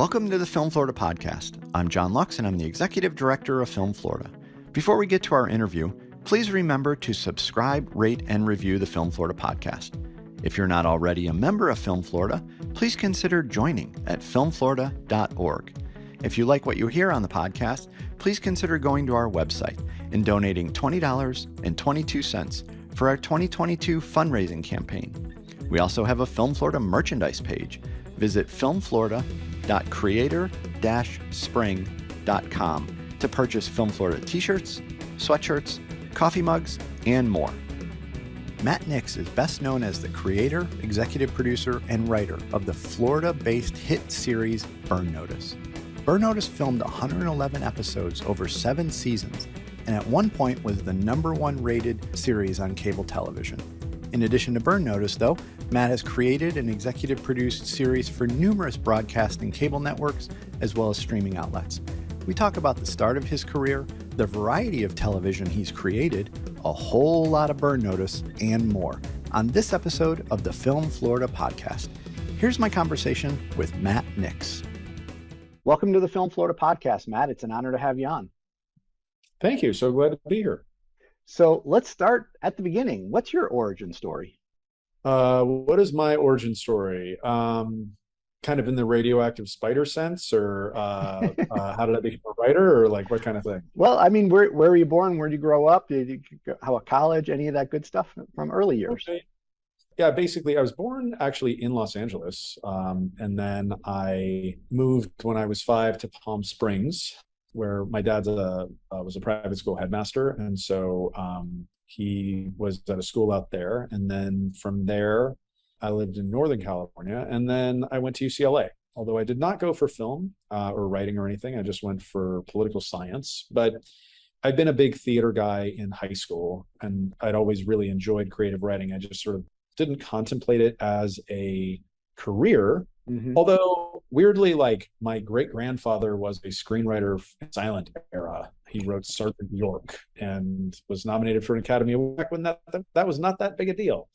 Welcome to the Film Florida podcast. I'm John Lux, and I'm the Executive Director of Film Florida. Before we get to our interview, please remember to subscribe, rate, and review the Film Florida podcast. If you're not already a member of Film Florida, please consider joining at filmflorida.org. If you like what you hear on the podcast, please consider going to our website and donating $20.22 for our 2022 fundraising campaign. We also have a Film Florida merchandise page. Visit filmflorida.creator-spring.com to purchase Film Florida t-shirts, sweatshirts, coffee mugs, and more. Matt Nix is best known as the creator, executive producer, and writer of the Florida-based hit series Burn Notice. Burn Notice filmed 111 episodes over 7 seasons, and at one point was the #1 rated series on cable television. In addition to Burn Notice, though, Matt has created and executive produced series for numerous broadcast and cable networks, as well as streaming outlets. We talk about the start of his career, the variety of television he's created, a whole lot of Burn Notice, and more on this episode of the Film Florida podcast. Here's my conversation with Matt Nix. Welcome to the Film Florida podcast, Matt. It's an honor to have you on. Thank you. So glad to be here. So let's start at the beginning. What's your origin story? What is my origin story? Kind of in the radioactive spider sense, or how did I become a writer, or like what kind of thing? Well, I mean, where were you born? Where did you grow up? Did you go to college? Any of that good stuff from early years? Okay. Yeah, basically, I was born actually in Los Angeles, and then I moved when I was 5 to Palm Springs, where my dad was a private school headmaster, and so he was at a school out there. And then from there, I lived in Northern California, and then I went to UCLA. Although I did not go for film or writing or anything, I just went for political science. But I'd been a big theater guy in high school, and I'd always really enjoyed creative writing. I just sort of didn't contemplate it as a career. Mm-hmm. Although weirdly, like my great grandfather was a screenwriter in the silent era. He wrote Sergeant York and was nominated for an Academy Award back when that was not that big a deal.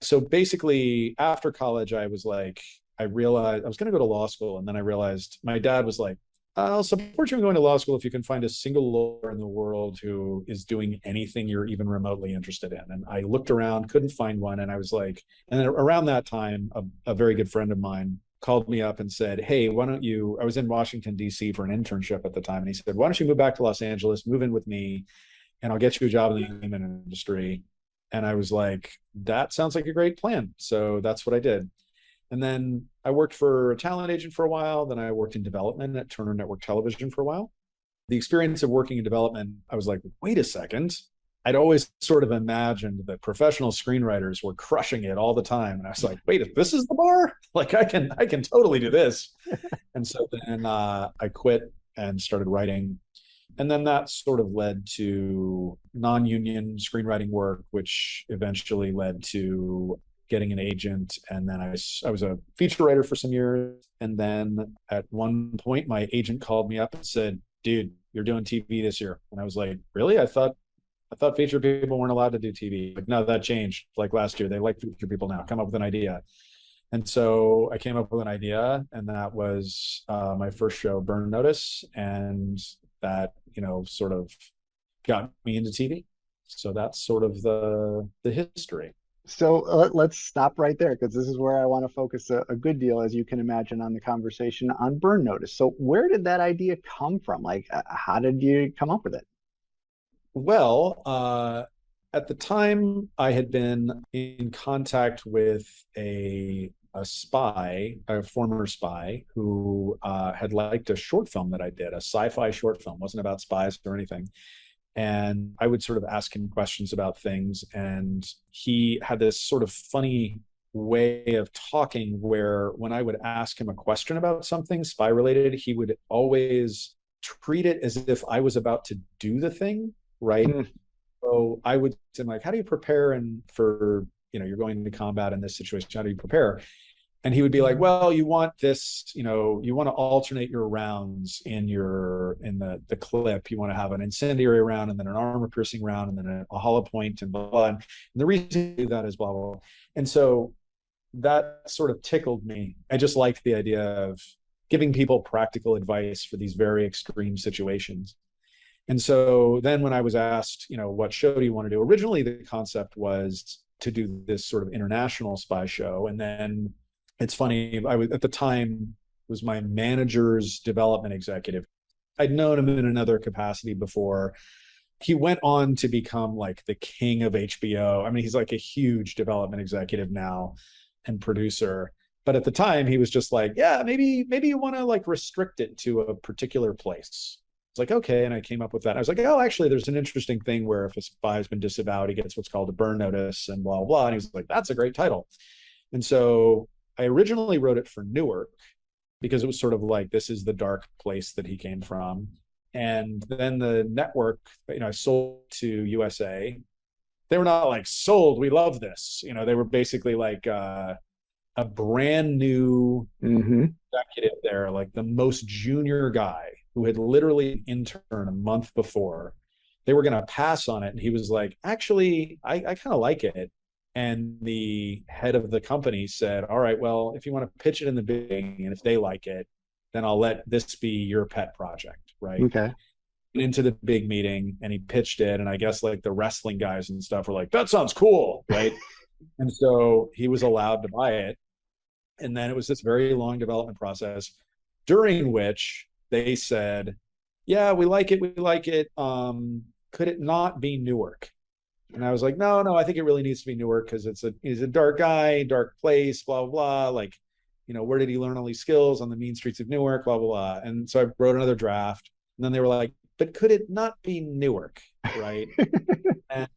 So basically, after college, I realized I was going to go to law school, and then I realized my dad was like, "I'll support you in going to law school if you can find a single lawyer in the world who is doing anything you're even remotely interested in." And I looked around, couldn't find one, and I was like, and then around that time, a very good friend of mine called me up and said, "Hey, why don't you," I was in Washington, D.C. for an internship at the time. And he said, "Why don't you move back to Los Angeles, move in with me, and I'll get you a job in the entertainment industry." And I was like, that sounds like a great plan. So that's what I did. And then I worked for a talent agent for a while. Then I worked in development at Turner Network Television for a while. The experience of working in development, I was like, wait a second. I'd always sort of imagined that professional screenwriters were crushing it all the time. And I was like, wait, if this is the bar, like I can totally do this. And so then I quit and started writing. And then that sort of led to non-union screenwriting work, which eventually led to getting an agent. And then I was a feature writer for some years. And then at one point, my agent called me up and said, "Dude, you're doing TV this year." And I was like, "Really? I thought feature people weren't allowed to do TV." Like, no, that changed. Like last year, they like feature people now. Come up with an idea. And so I came up with an idea, and that was my first show, Burn Notice. And that, sort of got me into TV. So that's sort of the history. So let's stop right there, because this is where I want to focus a good deal, as you can imagine, on the conversation on Burn Notice. So where did that idea come from? Like, how did you come up with it? Well, at the time, I had been in contact with a former spy who had liked a short film that I did, a sci-fi short film. It wasn't about spies or anything. And I would sort of ask him questions about things. And he had this sort of funny way of talking where when I would ask him a question about something spy related, he would always treat it as if I was about to do the thing, right? Mm. So I would say, like, how do you prepare for, you're going into combat in this situation, how do you prepare? And he would be like, well, you want this, you want to alternate your rounds in the clip. You want to have an incendiary round, and then an armor piercing round, and then a hollow point, and blah, blah. And the reason to do that is blah, blah, blah. And so that sort of tickled me. I just liked the idea of giving people practical advice for these very extreme situations. And so then when I was asked, what show do you want to do? Originally, the concept was to do this sort of international spy show. And then it's funny, I was at the time was my manager's development executive. I'd known him in another capacity before. He went on to become like the king of HBO. I mean, he's like a huge development executive now and producer. But at the time, he was just like, yeah, maybe you want to like restrict it to a particular place. It's like, okay. And I came up with that. I was like, oh, actually, there's an interesting thing where if a spy has been disavowed, he gets what's called a burn notice and blah, blah. And he was like, that's a great title. And so I originally wrote it for Newark because it was sort of like, this is the dark place that he came from. And then the network, I sold to USA. They were not like, sold, we love this. They were basically like a brand new executive there, like the most junior guy who had literally interned a month before. They were going to pass on it. And he was like, actually, I kind of like it. And the head of the company said, all right, well, if you want to pitch it in the beginning and if they like it, then I'll let this be your pet project, right? Okay. Into the big meeting and he pitched it. And I guess like the wrestling guys and stuff were like, that sounds cool, right? And so he was allowed to buy it. And then it was this very long development process during which they said, yeah, we like it. Could it not be Newark? And I was like, no, I think it really needs to be Newark because he's a dark guy, dark place, blah, blah, blah. Like, where did he learn all these skills? On the mean streets of Newark, blah, blah, blah. And so I wrote another draft. And then they were like, but could it not be Newark? Right. And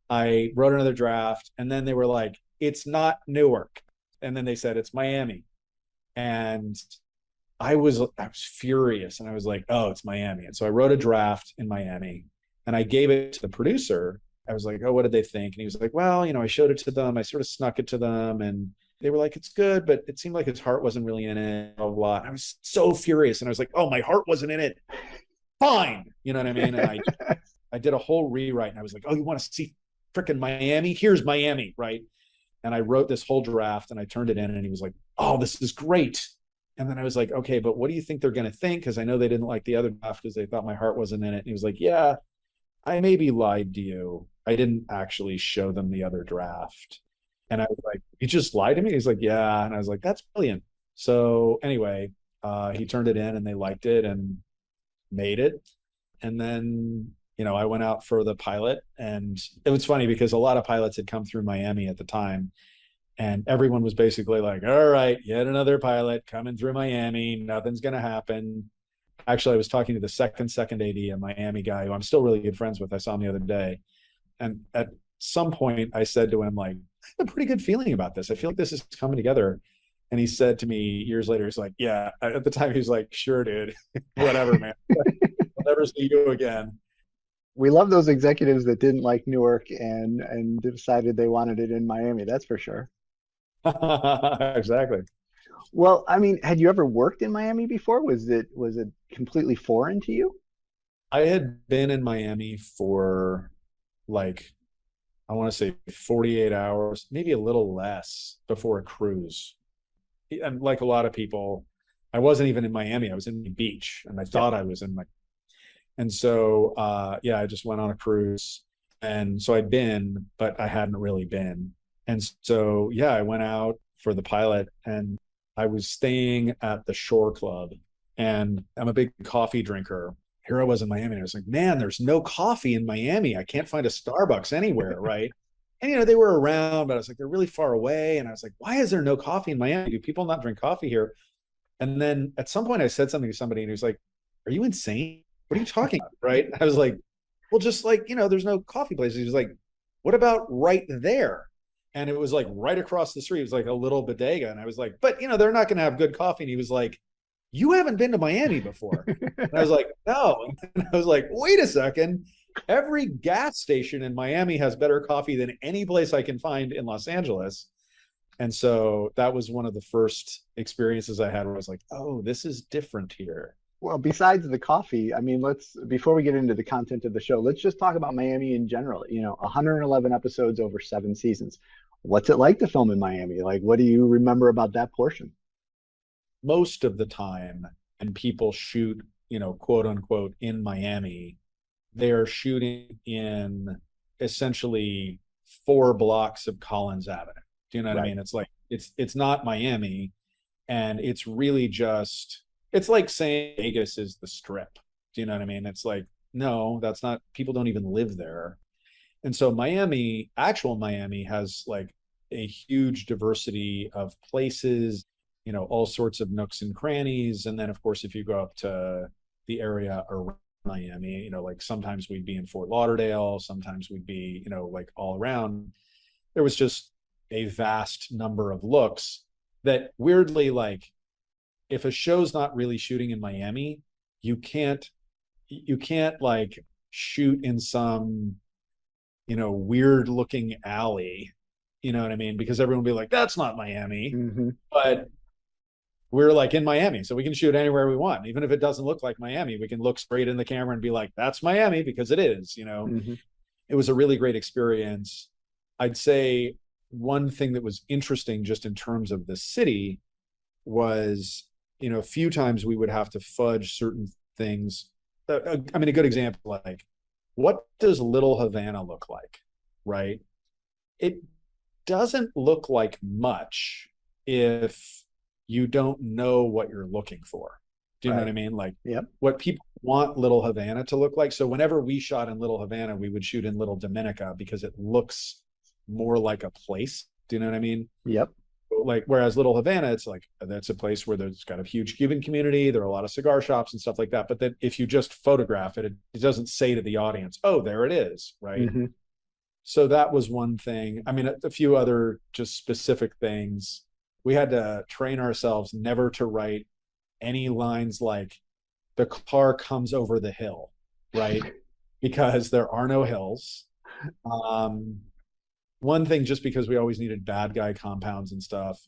I wrote another draft. And then they were like, it's not Newark. And then they said, it's Miami. And I was furious. And I was like, oh, it's Miami. And so I wrote a draft in Miami and I gave it to the producer. I was like, oh, what did they think? And he was like, well, I showed it to them. I sort of snuck it to them. And they were like, it's good, but it seemed like his heart wasn't really in it, blah, blah, blah. And I was so furious. And I was like, oh, my heart wasn't in it. Fine. You know what I mean? And I did a whole rewrite and I was like, oh, you want to see frickin' Miami? Here's Miami, right? And I wrote this whole draft and I turned it in and he was like, oh, this is great. And then I was like, okay, but what do you think they're going to think? Because I know they didn't like the other draft because they thought my heart wasn't in it. And he was like, yeah, I maybe lied to you. I didn't actually show them the other draft. And I was like, you just lied to me? He's like, yeah. And I was like, that's brilliant. So anyway, he turned it in and they liked it and made it. And then, I went out for the pilot and it was funny because a lot of pilots had come through Miami at the time. And everyone was basically like, all right, yet another pilot coming through Miami. Nothing's going to happen. Actually, I was talking to the second AD, a Miami guy who I'm still really good friends with. I saw him the other day. And at some point I said to him, like, I have a pretty good feeling about this. I feel like this is coming together. And he said to me years later, he's like, yeah, at the time he was like, sure, dude, whatever, man. I'll never see you again. We love those executives that didn't like Newark and decided they wanted it in Miami. That's for sure. Exactly. Well, I mean, had you ever worked in Miami before? Was it completely foreign to you? I had been in Miami for like, I want to say 48 hours, maybe a little less before a cruise. And like a lot of people, I wasn't even in Miami. I was in the beach and I thought I was in my, and so, I just went on a cruise. And so I'd been, but I hadn't really been. And so, I went out for the pilot and I was staying at the Shore Club and I'm a big coffee drinker. Here I was in Miami and I was like, man, there's no coffee in Miami. I can't find a Starbucks anywhere, right? And, they were around, but I was like, they're really far away. And I was like, why is there no coffee in Miami? Do people not drink coffee here? And then at some point I said something to somebody and he was like, are you insane? What are you talking about? Right. And I was like, well, just like, there's no coffee places. He was like, what about right there? And it was like right across the street. It was like a little bodega. And I was like, but they're not going to have good coffee. And he was like, you haven't been to Miami before. And I was like, no. And I was like, wait a second. Every gas station in Miami has better coffee than any place I can find in Los Angeles. And so that was one of the first experiences I had where I was like, oh, this is different here. Well, besides the coffee, I mean, before we get into the content of the show, let's just talk about Miami in general. 111 episodes over 7 seasons. What's it like to film in Miami? Like, what do you remember about that portion? most of the time, and people shoot, quote unquote, in Miami, they're shooting in essentially 4 blocks of Collins Avenue. Do you know what I mean? It's like it's not Miami, and it's really just, it's like saying Vegas is the Strip. Do you know what I mean? It's like, no, that's not, people don't even live there. And so Miami, actual Miami, has like a huge diversity of places, all sorts of nooks and crannies. And then of course, if you go up to the area around Miami, like sometimes we'd be in Fort Lauderdale, sometimes we'd be, like all around. There was just a vast number of looks that weirdly, like, if a show's not really shooting in Miami, you can't like shoot in some, weird looking alley, you know what I mean? Because everyone will be like, that's not Miami. Mm-hmm. But we're like in Miami, so we can shoot anywhere we want. Even if it doesn't look like Miami, we can look straight in the camera and be like, that's Miami, because it is, Mm-hmm. It was a really great experience. I'd say one thing that was interesting just in terms of the city was, a few times we would have to fudge certain things. I mean, a good example, like, what does Little Havana look like, right? It doesn't look like much if you don't know what you're looking for. Do you know what I mean? Like, yep. What people want Little Havana to look like. So whenever we shot in Little Havana, we would shoot in Little Dominica because it looks more like a place. Do you know what I mean? Yep. Like, whereas Little Havana, it's like, that's a place where there's got a huge Cuban community. There are a lot of cigar shops and stuff like that. But then if you just photograph it, it doesn't say to the audience, oh, there it is, right? Mm-hmm. So that was one thing. I mean, a few other just specific things. We had to train ourselves never to write any lines like, the car comes over the hill, right? Because there are no hills. One thing, just because we always needed bad guy compounds and stuff,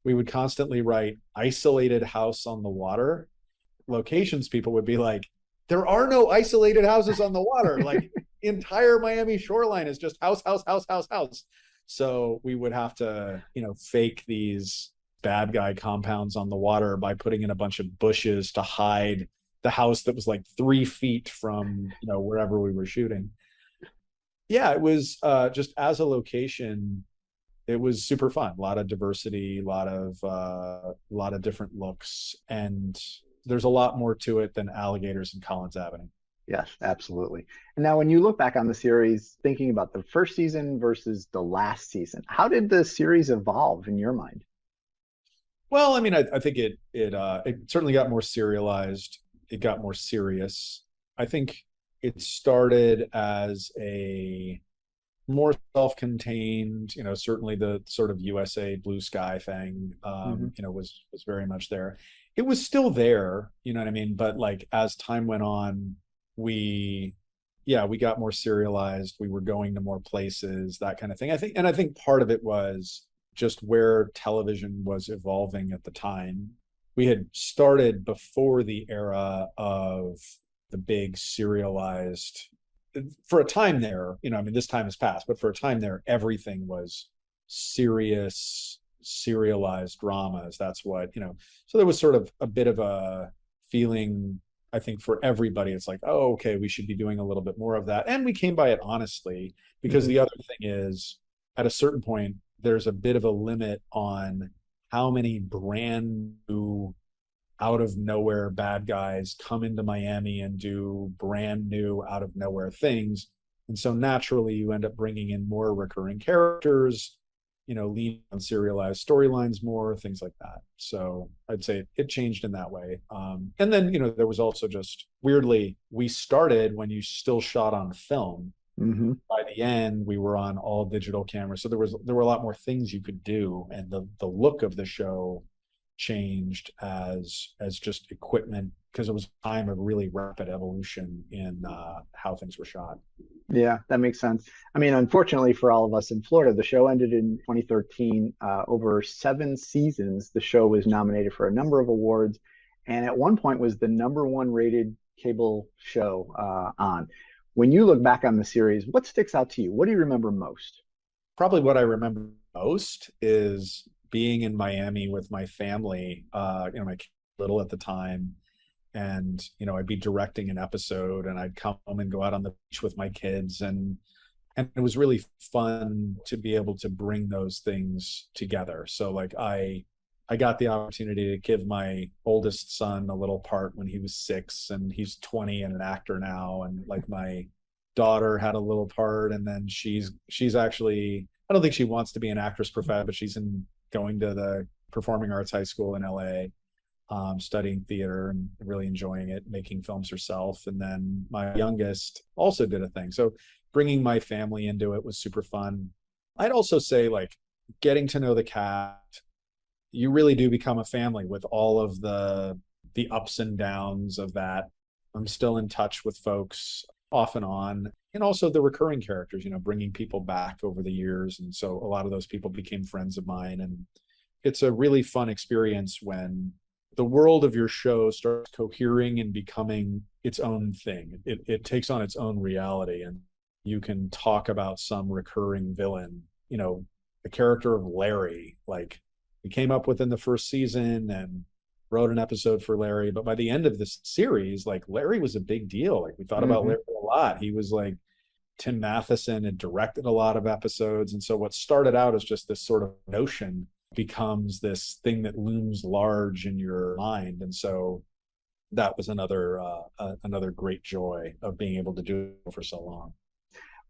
we would constantly write isolated house on the water. Locations people would be like, there are no isolated houses on the water. Like, entire Miami shoreline is just house, house, house, house, house. So we would have to, fake these bad guy compounds on the water by putting in a bunch of bushes to hide the house that was like 3 feet from, wherever we were shooting. Yeah, it was just as a location, it was super fun. A lot of diversity, a lot of different looks, and there's a lot more to it than alligators and Collins Avenue. Yes, absolutely. And now when you look back on the series, thinking about the first season versus the last season, how did the series evolve in your mind? Well, I mean, I think it certainly got more serialized. It got more serious. I think it started as a more self-contained, certainly the sort of USA Blue Sky thing, was very much there. It was still there, you know what I mean? But like, as time went on, we got more serialized. We were going to more places, that kind of thing. I think part of it was just where television was evolving at the time. We had started before the era of the big serialized, for a time there, I mean, this time has passed, but for a time there, everything was serious, serialized dramas. That's what, so there was sort of a bit of a feeling, I think, for everybody. It's like, oh, okay, we should be doing a little bit more of that. And we came by it honestly, because the other thing is, at a certain point, there's a bit of a limit on how many brand new, out of nowhere bad guys come into Miami and do brand new, out of nowhere things. And so naturally you end up bringing in more recurring characters, lean on serialized storylines more, things like that. So I'd say it changed in that way. And then, there was also just, weirdly, we started when you still shot on film. Mm-hmm. By the end, we were on all digital cameras. So there were a lot more things you could do. And the look of the show changed as just equipment, because it was a time of really rapid evolution in how things were shot. Yeah, that makes sense. I mean, unfortunately for all of us in Florida, the show ended in 2013. Over 7 seasons, the show was nominated for a number of awards, and at one point was the #1 rated cable show on. When you look back on the series, what sticks out to you? What do you remember most? Probably what I remember most is being in Miami with my family, my kid was little at the time, and I'd be directing an episode, and I'd come home and go out on the beach with my kids, and it was really fun to be able to bring those things together. So like I got the opportunity to give my oldest son a little part when he was 6, and he's 20 and an actor now. And like my daughter had a little part, and then she's actually, I don't think she wants to be an actress professional, but she's going to the Performing Arts High School in LA, studying theater and really enjoying it, making films herself. And then my youngest also did a thing. So bringing my family into it was super fun. I'd also say, like, getting to know the cast, you really do become a family with all of the ups and downs of that. I'm still in touch with folks off and on, and also the recurring characters, bringing people back over the years. And so a lot of those people became friends of mine. And it's a really fun experience when the world of your show starts cohering and becoming its own thing. It takes on its own reality, and you can talk about some recurring villain, the character of Larry, like, we came up with in the first season and wrote an episode for Larry. But by the end of this series, like, Larry was a big deal. Like, we thought about Larry a lot. He was like, Tim Matheson had directed a lot of episodes. And so what started out as just this sort of notion becomes this thing that looms large in your mind. And so that was another great joy of being able to do it for so long.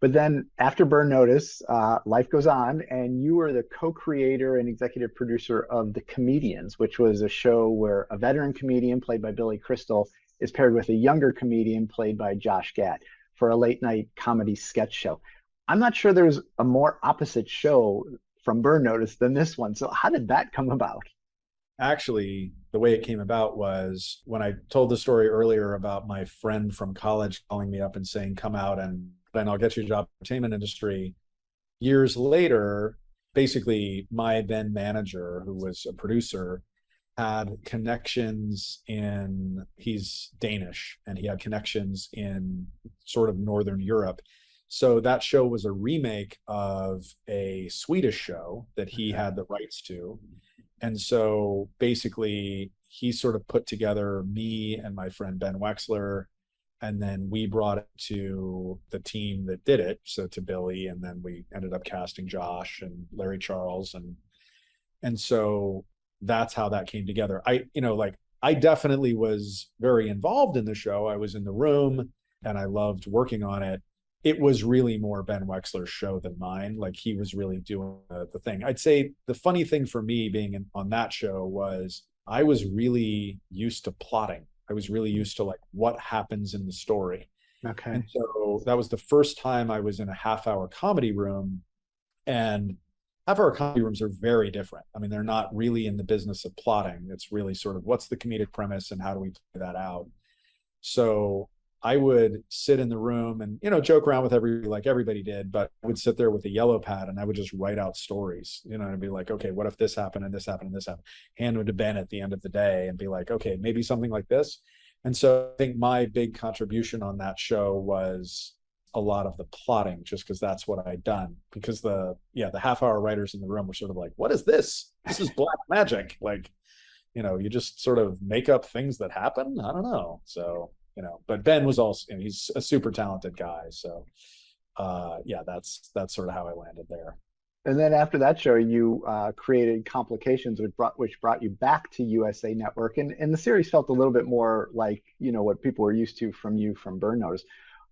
But then after Burn Notice, life goes on, and you were the co-creator and executive producer of The Comedians, which was a show where a veteran comedian played by Billy Crystal is paired with a younger comedian played by Josh Gad for a late night comedy sketch show. I'm not sure there's a more opposite show from Burn Notice than this one. So how did that come about? Actually, the way it came about was when I told the story earlier about my friend from college calling me up and saying, come out and I'll get you a job in the entertainment industry. Years later, basically my then manager, who was a producer, had connections he's Danish, and he had connections in sort of Northern Europe. So that show was a remake of a Swedish show that he had the rights to. And so basically he sort of put together me and my friend Ben Wexler, and then we brought it to the team that did it, so to Billy, and then we ended up casting Josh and Larry Charles, and so that's how that came together. I definitely was very involved in the show. I was in the room and I loved working on it. It was really more Ben Wexler's show than mine. Like, he was really doing the thing. I'd say the funny thing for me being on that show was I was really used to plotting. I was really used to, like, what happens in the story. Okay. And so that was the first time I was in a half-hour comedy room, and half-hour comedy rooms are very different. I mean, they're not really in the business of plotting. It's really sort of what's the comedic premise and how do we play that out. So I would sit in the room and, joke around with everybody did, but I would sit there with a yellow pad and I would just write out stories, and be like, okay, what if this happened and this happened and this happened? Hand it to Ben at the end of the day and be like, okay, maybe something like this. And so I think my big contribution on that show was a lot of the plotting, just because that's what I'd done. Because the half-hour writers in the room were sort of like, what is this? This is black magic. Like, you just sort of make up things that happen. I don't know. So, but Ben was also, he's a super talented guy. So that's sort of how I landed there. And then after that show, you created Complications, which brought you back to USA Network. And the series felt a little bit more like, what people were used to from you from Burn Notice.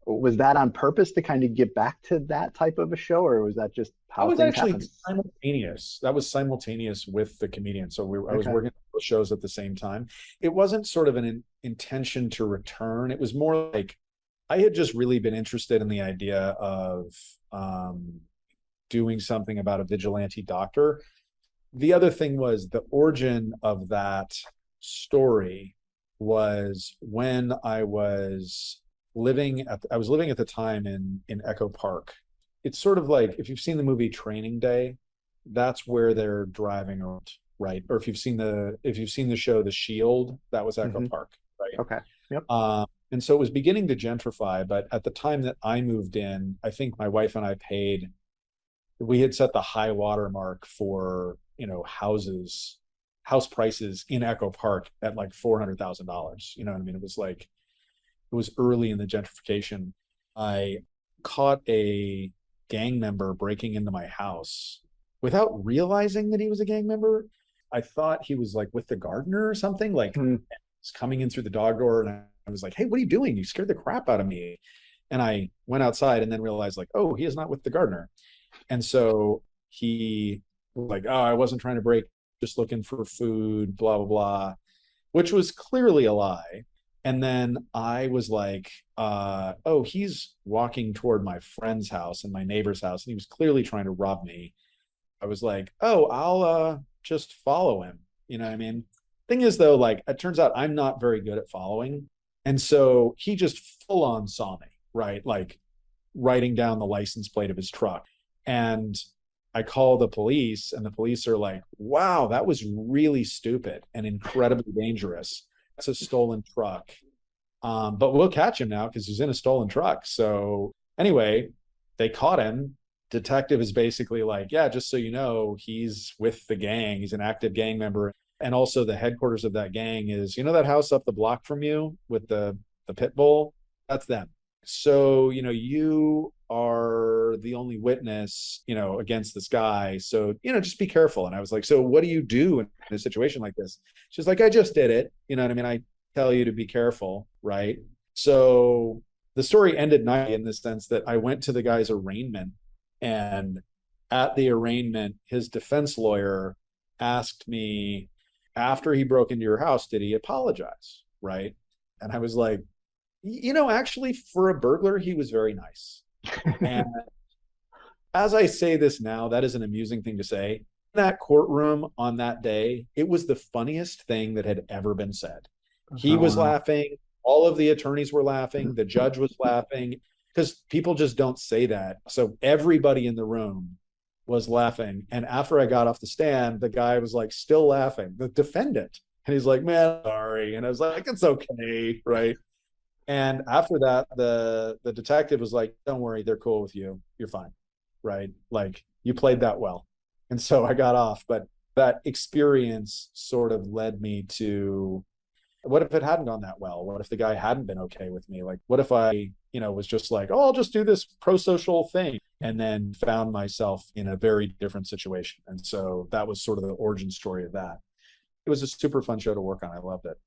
Was that on purpose to kind of get back to that type of a show, or was that just how things happened? Simultaneous. That was simultaneous with The Comedian. So I was working on both shows at the same time. It wasn't sort of an intention to return. It was more like I had just really been interested in the idea of doing something about a vigilante doctor. The other thing was the origin of that story was when I was living at the time in Echo Park. It's sort of like, if you've seen the movie Training Day, that's where they're driving around, right? Or if you've seen the show The Shield, that was Echo Park, right? Okay. Yep. And so it was beginning to gentrify, but at the time that I moved in, I think my wife and I we had set the high water mark for house prices in Echo Park at like $400,000. You know what I mean? It was early in the gentrification. I caught a gang member breaking into my house without realizing that he was a gang member. I thought he was like with the gardener or something, like was coming in through the dog door. And I was like, hey, what are you doing? You scared the crap out of me. And I went outside and then realized like, oh, he is not with the gardener. And so he was like, oh, I wasn't trying to break, just looking for food, blah, blah, blah, which was clearly a lie. And then I was like, oh, he's walking toward my friend's house and my neighbor's house, and he was clearly trying to rob me. I was like, oh, I'll just follow him. You know what I mean? Thing is, though, like, it turns out I'm not very good at following. And so he just full on saw me, right? Like writing down the license plate of his truck. And I call the police, and the police are like, wow, that was really stupid and incredibly dangerous. That's a stolen truck. But we'll catch him now because he's in a stolen truck. So anyway, they caught him. Detective is basically like, yeah, just so you know, he's with the gang. He's an active gang member. And also the headquarters of that gang is, you know, that house up the block from you with the pit bull? That's them. So, you know, you are the only witness, you know, against this guy. So, you know, just be careful. And I was like, so what do you do in a situation like this? She's like, I just did it. You know what I mean? I tell you to be careful, right? So the story ended nice in the sense that I went to the guy's arraignment, and at the arraignment, his defense lawyer asked me, after he broke into your house, did he apologize? Right. And I was like, you know, actually, for a burglar, he was very nice. And as I say this now, that is an amusing thing to say. In that courtroom on that day, it was the funniest thing that had ever been said. He was laughing. All of the attorneys were laughing. The judge was laughing, because people just don't say that. So everybody in the room was laughing. And after I got off the stand, the guy was like still laughing, the defendant. And he's like, man, sorry. And I was like, it's okay. Right. And after that, the detective was like, don't worry, they're cool with you. You're fine. Right. Like, you played that well. And so I got off. But that experience sort of led me to, what if it hadn't gone that well? What if the guy hadn't been okay with me? Like, what if I, you know, was just like, oh, I'll just do this pro-social thing, and then found myself in a very different situation. And so that was sort of the origin story of that. It was a super fun show to work on. I loved it.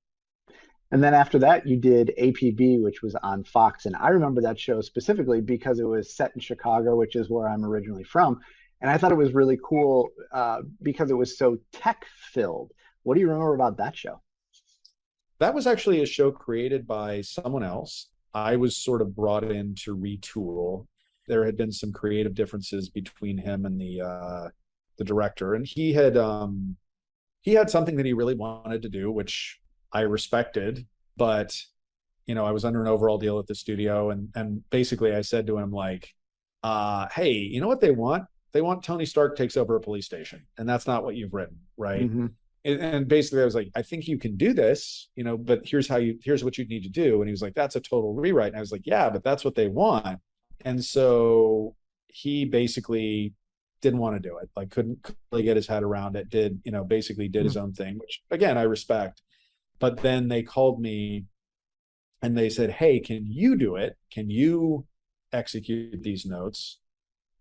And then after that, you did APB, which was on Fox. And I remember that show specifically because it was set in Chicago, which is where I'm originally from. And I thought it was really cool because it was so tech-filled. What do you remember about that show? That was actually a show created by someone else. I was sort of brought in to retool. There had been some creative differences between him and the director, and he had something that he really wanted to do, which I respected. But, you know, I was under an overall deal at the studio, and basically I said to him, like, hey, you know what they want? They want Tony Stark takes over a police station, and that's not what you've written, right? Mm-hmm. And basically I was like, I think you can do this, you know, but here's what you need to do. And he was like, that's a total rewrite. And I was like, yeah, but that's what they want. And so he basically didn't want to do it, like couldn't really get his head around it, did his own thing, which again, I respect. But then they called me and they said, hey, can you do it? Can you execute these notes?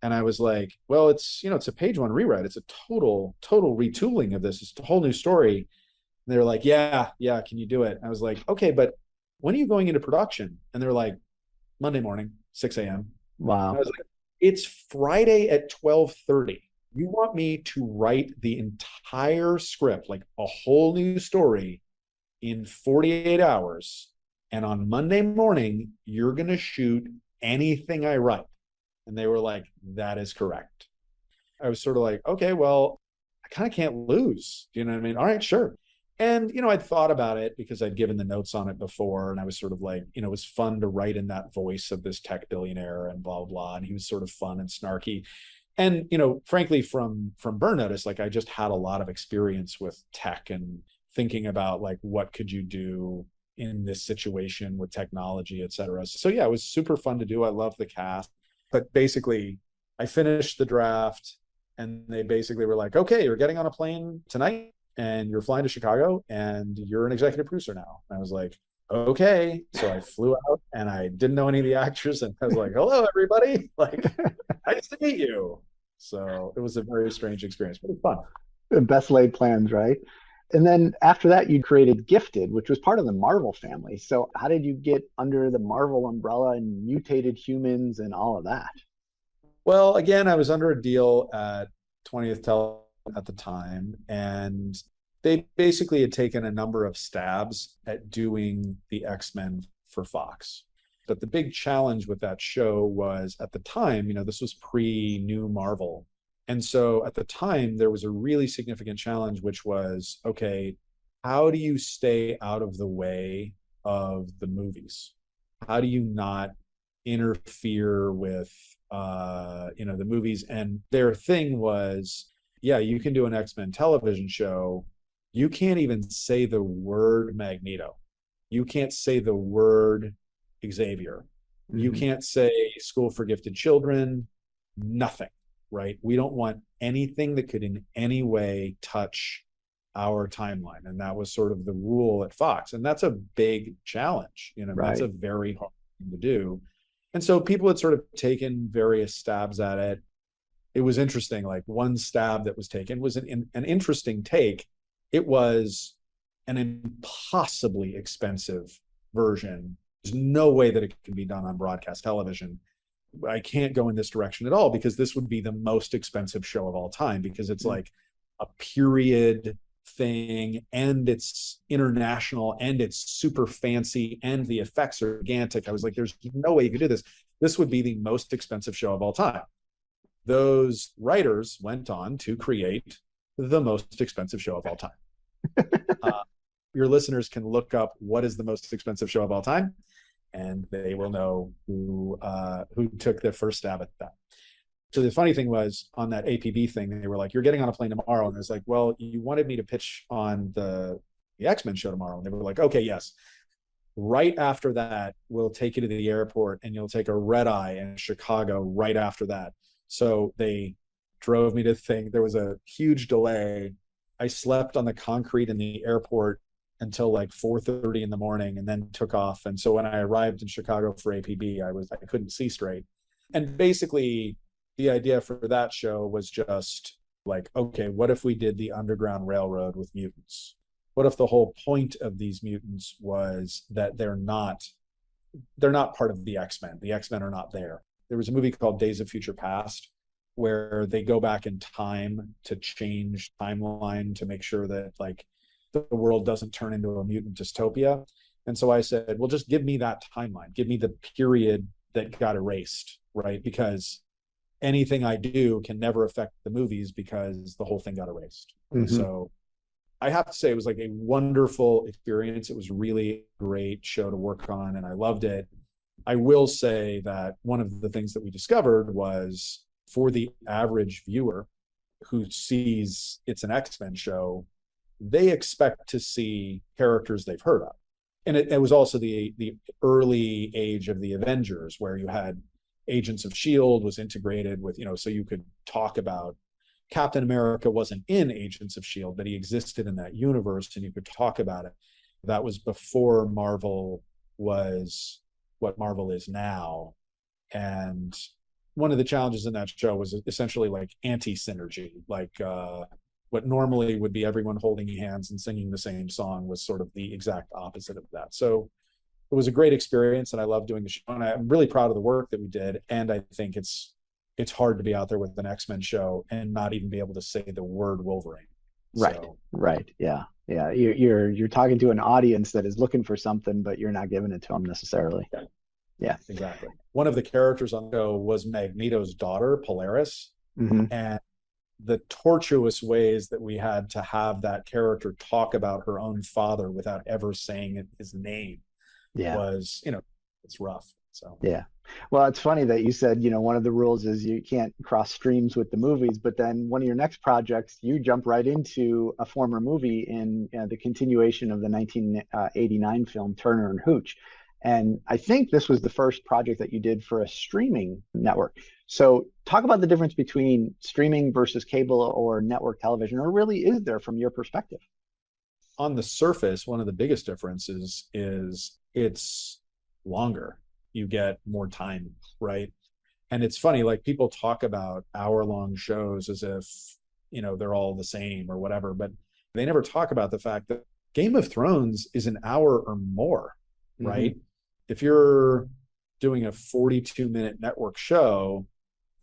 And I was like, well, it's a page one rewrite. It's a total retooling of this. It's a whole new story. And they're like, yeah, can you do it? And I was like, okay, but when are you going into production? And they're like, Monday morning, 6 a.m. Wow. And I was like, it's Friday at 12:30. You want me to write the entire script, like a whole new story, in 48 hours. And on Monday morning, you're going to shoot anything I write. And they were like, that is correct. I was sort of like, okay, well, I kind of can't lose. Do you know what I mean? All right, sure. And, you know, I'd thought about it because I'd given the notes on it before. And I was sort of like, you know, it was fun to write in that voice of this tech billionaire and blah, blah, blah. And he was sort of fun and snarky. And, you know, frankly, from Burn Notice, like I just had a lot of experience with tech and thinking about like, what could you do in this situation with technology, et cetera. So yeah, it was super fun to do. I love the cast. But basically, I finished the draft. And they basically were like, okay, you're getting on a plane tonight and you're flying to Chicago and you're an executive producer now. And I was like, okay. So I flew out and I didn't know any of the actors. And I was like, hello, everybody. Like, nice to meet you. So it was a very strange experience, but it was fun. The best laid plans, right? And then after that, you created Gifted, which was part of the Marvel family. So how did you get under the Marvel umbrella and Mutated Humans and all of that? Well, again, I was under a deal at 20th Television at the time, and they basically had taken a number of stabs at doing the X-Men for Fox. But the big challenge with that show was, at the time, this was pre-New Marvel. And so at the time, there was a really significant challenge, which was, okay, how do you stay out of the way of the movies? How do you not interfere with, the movies? And their thing was, yeah, you can do an X-Men television show. You can't even say the word Magneto. You can't say the word Xavier. Mm-hmm. You can't say School for Gifted Children, nothing. Right? We don't want anything that could in any way touch our timeline. And that was sort of the rule at Fox. And that's a big challenge. Right. That's a very hard thing to do. And so people had sort of taken various stabs at it. It was interesting. Like, one stab that was taken was an interesting take. It was an impossibly expensive version. There's no way that it can be done on broadcast television. I can't go in this direction at all, because this would be the most expensive show of all time, because it's like a period thing and it's international and it's super fancy and the effects are gigantic. I was like, there's no way you could do this. This would be the most expensive show of all time. Those writers went on to create the most expensive show of all time. Your listeners can look up what is the most expensive show of all time, and they will know who took their first stab at that. So the funny thing was, on that APB thing, they were like, you're getting on a plane tomorrow. And I was like, well, you wanted me to pitch on the X-Men show tomorrow. And they were like, okay, yes. Right after that, we'll take you to the airport and you'll take a red eye in Chicago right after that. So they drove me to the thing. There was a huge delay. I slept on the concrete in the airport until like 4:30 in the morning, and then took off. And so when I arrived in Chicago for APB, I couldn't see straight. And basically the idea for that show was just like, okay, what if we did the Underground Railroad with mutants? What if the whole point of these mutants was that they're not part of the X-Men? The X-Men are not there. There was a movie called Days of Future Past where they go back in time to change timeline to make sure that like the world doesn't turn into a mutant dystopia. And so I said, well, just give me that timeline. Give me the period that got erased, right? Because anything I do can never affect the movies because the whole thing got erased. Mm-hmm. So I have to say it was like a wonderful experience. It was really a great show to work on, and I loved it. I will say that one of the things that we discovered was, for the average viewer who sees it's an X-Men show, they expect to see characters they've heard of. And it was also the early age of the Avengers, where you had Agents of S.H.I.E.L.D. was integrated with, so you could talk about Captain America wasn't in Agents of S.H.I.E.L.D., but he existed in that universe and you could talk about it. That was before Marvel was what Marvel is now. And one of the challenges in that show was essentially like anti-synergy, like what normally would be everyone holding hands and singing the same song was sort of the exact opposite of that. So it was a great experience, and I love doing the show, and I'm really proud of the work that we did. And I think it's hard to be out there with an X-Men show and not even be able to say the word Wolverine. Right. So, right. Yeah. Yeah. You're talking to an audience that is looking for something, but you're not giving it to them necessarily. Yeah. Exactly. One of the characters on the show was Magneto's daughter, Polaris. Mm-hmm. And the tortuous ways that we had to have that character talk about her own father without ever saying his name was, it's rough. So yeah. Well, it's funny that you said, one of the rules is you can't cross streams with the movies, but then one of your next projects, you jump right into a former movie in the continuation of the 1989 film Turner and Hooch. And I think this was the first project that you did for a streaming network. So talk about the difference between streaming versus cable or network television, or really is there from your perspective? On the surface, one of the biggest differences is it's longer. You get more time, right? And it's funny, like people talk about hour-long shows as if, they're all the same or whatever, but they never talk about the fact that Game of Thrones is an hour or more, right? Mm-hmm. If you're doing a 42-minute network show,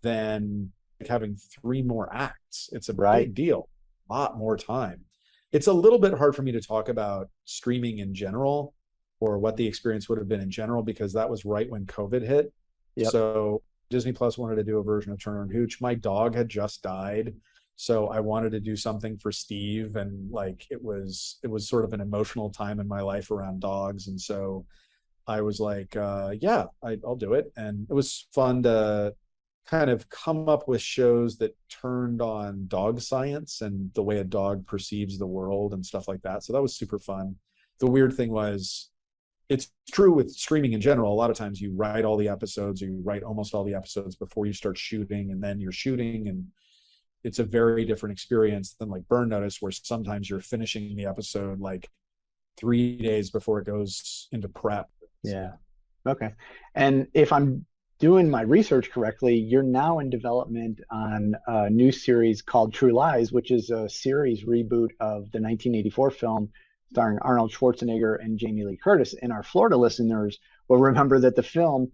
then having 3 more acts, it's a big deal, a lot more time. It's a little bit hard for me to talk about streaming in general or what the experience would have been in general, because that was right when COVID hit. Yep. So Disney Plus wanted to do a version of Turner and Hooch. My dog had just died, so I wanted to do something for Steve, and like it was sort of an emotional time in my life around dogs, and so I was like, yeah, I'll do it. And it was fun to kind of come up with shows that turned on dog science and the way a dog perceives the world and stuff like that. So that was super fun. The weird thing was, it's true with streaming in general. A lot of times you write all the episodes, or you write almost all the episodes before you start shooting, and then you're shooting, and it's a very different experience than like Burn Notice, where sometimes you're finishing the episode like 3 days before it goes into prep. Yeah. Okay. And if I'm doing my research correctly, you're now in development on a new series called True Lies, which is a series reboot of the 1984 film starring Arnold Schwarzenegger and Jamie Lee Curtis. And our Florida listeners will remember that the film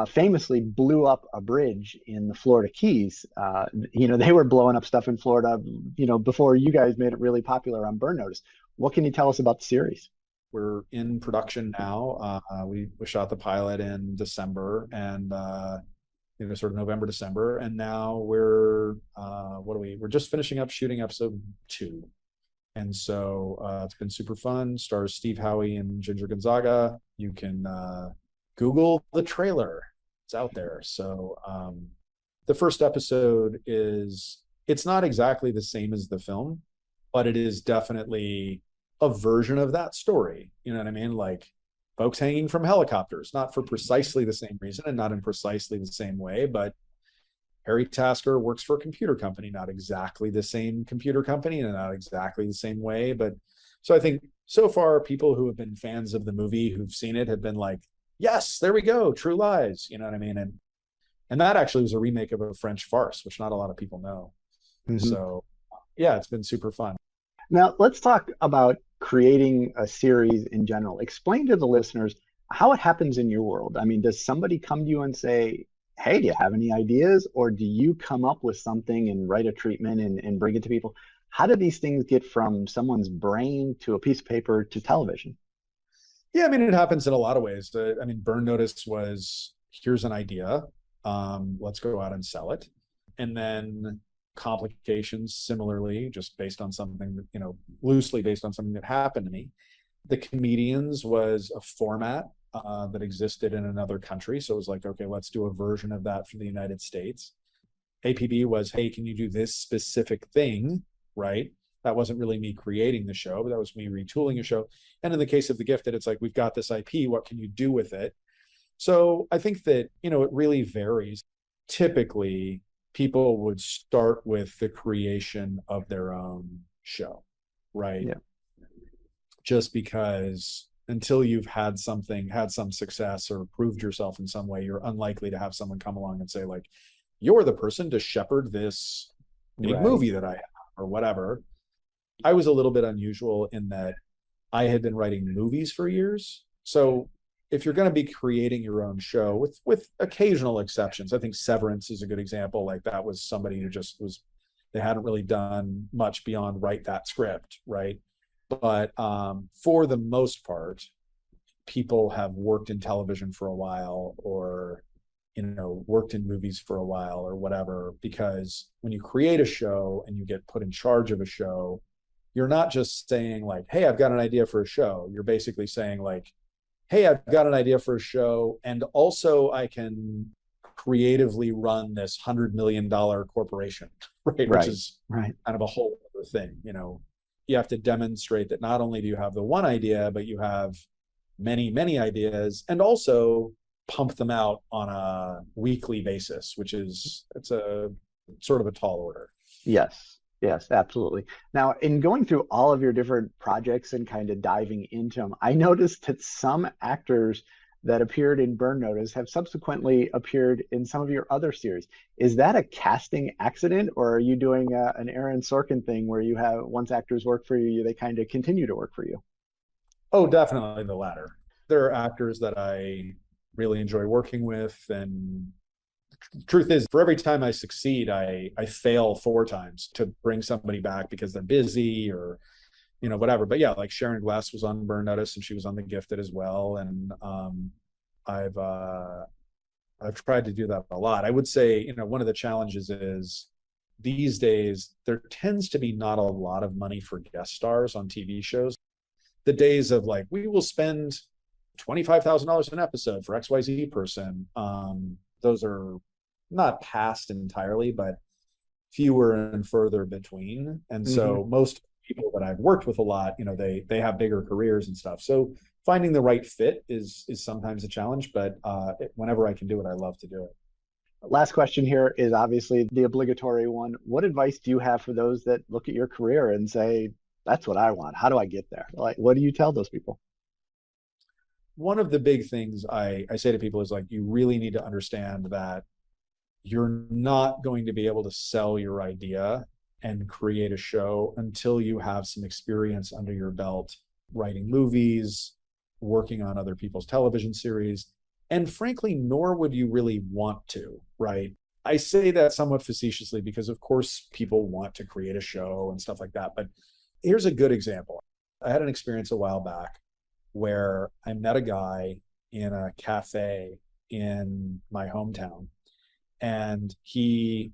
famously blew up a bridge in the Florida Keys. They were blowing up stuff in Florida, before you guys made it really popular on Burn Notice. What can you tell us about the series? We're in production now. We shot the pilot in December, and sort of November, December, and now we're just finishing up shooting episode 2, and so it's been super fun. Stars Steve Howey and Ginger Gonzaga. You can Google the trailer; it's out there. So the first episode it's not exactly the same as the film, but it is definitely a version of that story. You know what I mean? Like folks hanging from helicopters, not for precisely the same reason and not in precisely the same way, but Harry Tasker works for a computer company, not exactly the same computer company and not exactly the same way. But so I think so far people who have been fans of the movie, who've seen it, have been like, yes, there we go, True Lies. You know what I mean? And that actually was a remake of a French farce, which not a lot of people know. Mm-hmm. So yeah, it's been super fun. Now let's talk about creating a series in general. Explain to the listeners how it happens in your world. I mean, does somebody come to you and say, hey, do you have any ideas? Or do you come up with something and write a treatment and bring it to people? How do these things get from someone's brain to a piece of paper to television? Yeah, I mean, it happens in a lot of ways. Burn Notice was, here's an idea. Let's go out and sell it. And then Complications, similarly, just based on something, loosely based on something that happened to me. The Comedians was a format that existed in another country. So it was like, okay, let's do a version of that for the United States. APB was, hey, can you do this specific thing, right? That wasn't really me creating the show, but that was me retooling a show. And in the case of The Gifted, it's like, we've got this IP, what can you do with it? So I think that, it really varies. Typically, people would start with the creation of their own show, right? Yeah. Just because until you've had some success or proved yourself in some way, you're unlikely to have someone come along and say, like, you're the person to shepherd this big movie that I have, or whatever. I was a little bit unusual in that I had been writing movies for years. So if you're going to be creating your own show, with occasional exceptions, I think Severance is a good example. Like that was somebody who just they hadn't really done much beyond write that script, right? But for the most part, people have worked in television for a while, or worked in movies for a while, or whatever. Because when you create a show and you get put in charge of a show, you're not just saying like, hey, I've got an idea for a show. You're basically saying like, hey, I've got an idea for a show, and also I can creatively run this $100 million corporation, right? Which is kind of a whole other thing. You have to demonstrate that not only do you have the one idea, but you have many, many ideas, and also pump them out on a weekly basis, it's a sort of a tall order. Yes. Yes, absolutely. Now, in going through all of your different projects and kind of diving into them, I noticed that some actors that appeared in Burn Notice have subsequently appeared in some of your other series. Is that a casting accident, or are you doing an Aaron Sorkin thing where you have, once actors work for you, they kind of continue to work for you? Oh, definitely the latter. There are actors that I really enjoy working with, and truth is, for every time I succeed, I fail 4 times to bring somebody back because they're busy or whatever. But yeah, like Sharon Glass was on Burn Notice, and she was on The Gifted as well. And I've tried to do that a lot. I would say, one of the challenges is these days there tends to be not a lot of money for guest stars on TV shows. The days of like, we will spend $25,000 an episode for XYZ person, those are not past entirely, but fewer and further between. And so most people that I've worked with a lot, they have bigger careers and stuff. So finding the right fit is sometimes a challenge, but whenever I can do it, I love to do it. Last question here is obviously the obligatory one. What advice do you have for those that look at your career and say, that's what I want? How do I get there? Like, what do you tell those people? One of the big things I say to people is like, you really need to understand that you're not going to be able to sell your idea and create a show until you have some experience under your belt writing movies, working on other people's television series, and frankly, nor would you really want to, right? I say that somewhat facetiously because of course people want to create a show and stuff like that, but here's a good example. I had an experience a while back where I met a guy in a cafe in my hometown, and he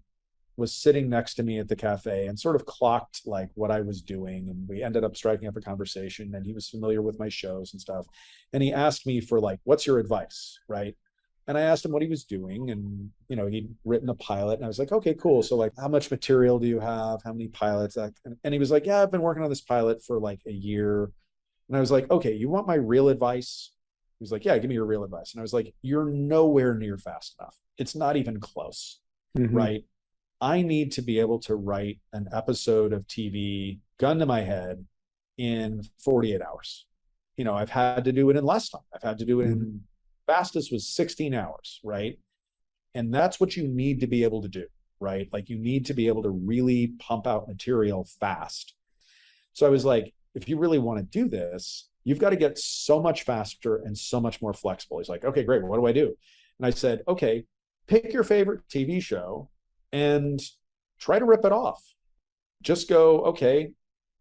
was sitting next to me at the cafe and sort of clocked like what I was doing. And we ended up striking up a conversation, and he was familiar with my shows and stuff. And he asked me for like, what's your advice? Right. And I asked him what he was doing, and, he'd written a pilot, and I was like, okay, cool. So like, how much material do you have? How many pilots? And he was like, yeah, I've been working on this pilot for like a year. And I was like, okay, you want my real advice? He was like, yeah, give me your real advice. And I was like, you're nowhere near fast enough. It's not even close, right? I need to be able to write an episode of TV, gun to my head, in 48 hours. I've had to do it in less time. I've had to do it in fastest was 16 hours, right? And that's what you need to be able to do, right? Like you need to be able to really pump out material fast. So I was like, if you really want to do this, you've got to get so much faster and so much more flexible. He's like, okay, great. What do I do? And I said, okay, pick your favorite TV show and try to rip it off. Just go, okay,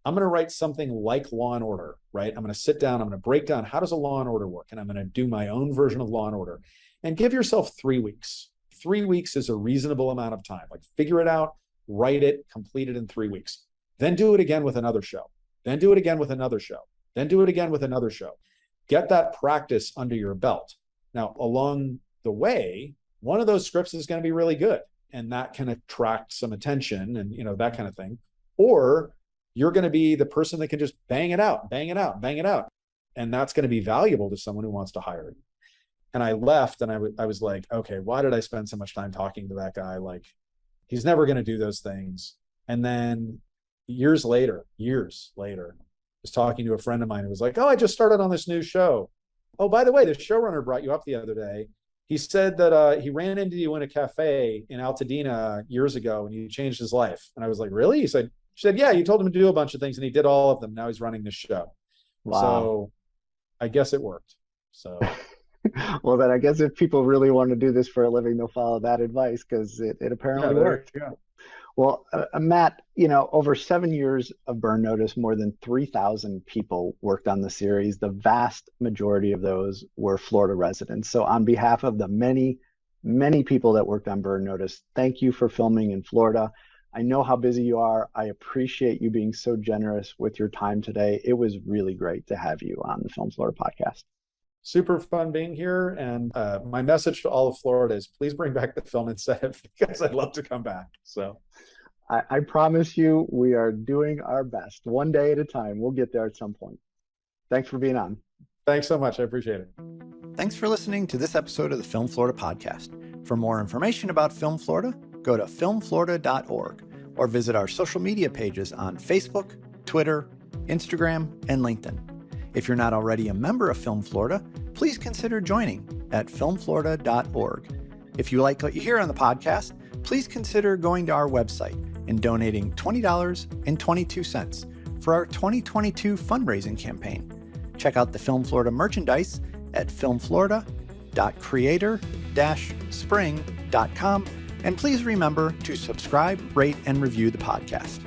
I'm going to write something like Law and Order, right? I'm going to sit down, I'm going to break down how does a Law and Order work, and I'm going to do my own version of Law and Order, and give yourself 3 weeks. 3 weeks is a reasonable amount of time. Like figure it out, write it, complete it in 3 weeks. Then do it again with another show. Then do it again with another show. Then do it again with another show. Get that practice under your belt. Now, along the way, one of those scripts is going to be really good, and that can attract some attention and that kind of thing. Or you're going to be the person that can just bang it out. And that's going to be valuable to someone who wants to hire you. And I left, and I was like, okay, why did I spend so much time talking to that guy? Like, he's never going to do those things. And then years later, I was talking to a friend of mine who was like, oh, I just started on this new show. Oh, by the way, the showrunner brought you up the other day. He said that he ran into you in a cafe in Altadena years ago, and you changed his life. And I was like, really? She said, yeah, you told him to do a bunch of things, and he did all of them. Now he's running this show. Wow. So I guess it worked. So. Well, then I guess if people really want to do this for a living, they'll follow that advice, because it apparently worked. Yeah. Well, Matt, over 7 years of Burn Notice, more than 3,000 people worked on the series. The vast majority of those were Florida residents. So on behalf of the many, many people that worked on Burn Notice, thank you for filming in Florida. I know how busy you are. I appreciate you being so generous with your time today. It was really great to have you on the Film Florida podcast. Super fun being here. And my message to all of Florida is please bring back the film incentive, because I'd love to come back. So I promise you, we are doing our best. One day at a time. We'll get there at some point. Thanks for being on. Thanks so much. I appreciate it. Thanks for listening to this episode of the Film Florida podcast. For more information about Film Florida, go to filmflorida.org or visit our social media pages on Facebook, Twitter, Instagram, and LinkedIn. If you're not already a member of Film Florida, please consider joining at filmflorida.org. If you like what you hear on the podcast, please consider going to our website and donating $20.22 for our 2022 fundraising campaign. Check out the Film Florida merchandise at filmflorida.creator-spring.com, and please remember to subscribe, rate, and review the podcast.